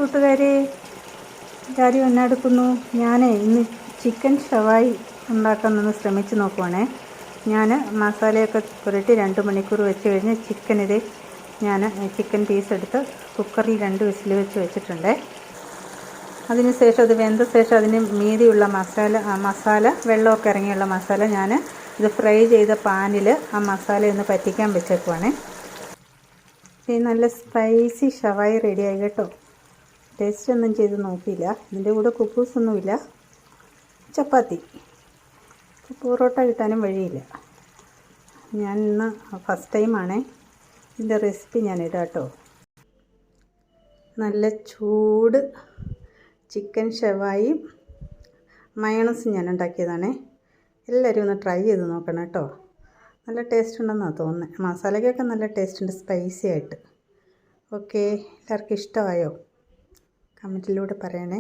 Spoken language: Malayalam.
കൂട്ടുകാരെ, എല്ലാവരും എന്നാടുക്കുന്നു? ഞാനേ ഇന്ന് ചിക്കൻ ഷവായി ഉണ്ടാക്കാനൊന്ന് ശ്രമിച്ച് നോക്കുവാണേ. ഞാൻ മസാലയൊക്കെ പുരട്ടി 2 മണിക്കൂർ വെച്ച് കഴിഞ്ഞ് ചിക്കൻ പീസ് എടുത്ത് കുക്കറിൽ 2 വിസിൽ വെച്ചിട്ടുണ്ട്. അതിനുശേഷം അത് വെന്ത ശേഷം അതിന് മീതിയുള്ള മസാല വെള്ളമൊക്കെ ഇറങ്ങിയുള്ള മസാല ഞാൻ ഇത് ഫ്രൈ ചെയ്ത പാനിൽ ആ മസാലയൊന്ന് പറ്റിക്കാൻ വെച്ചേക്കുവാണേ. ഈ നല്ല സ്പൈസി ഷവായി റെഡിയായി കേട്ടോ. ടേസ്റ്റ് ഒന്നും ചെയ്ത് നോക്കിയില്ല. ഇതിൻ്റെ കൂടെ കുക്കൂസൊന്നുമില്ല, ചപ്പാത്തി, പൊറോട്ട കിട്ടാനും വഴിയില്ല. ഞാൻ ഇന്ന് ഫസ്റ്റ് ടൈമാണേ ഇതിൻ്റെ റെസിപ്പി ഞാൻ ഇടാം കേട്ടോ. നല്ല ചൂട് ചിക്കൻ ഷവായിയും മയോണൈസും ഞാൻ ഉണ്ടാക്കിയതാണേ. എല്ലാവരും ഒന്ന് ട്രൈ ചെയ്ത് നോക്കണം കേട്ടോ. നല്ല ടേസ്റ്റ് ഉണ്ടെന്നാണ് തോന്നുന്നത്. മസാലയ്ക്കൊക്കെ നല്ല ടേസ്റ്റ് ഉണ്ട്, സ്പൈസി ആയിട്ട്. ഓക്കെ, എല്ലാവർക്കും ഇഷ്ടമായോ? കമൻറ്റിലൂടെ പറയണേ.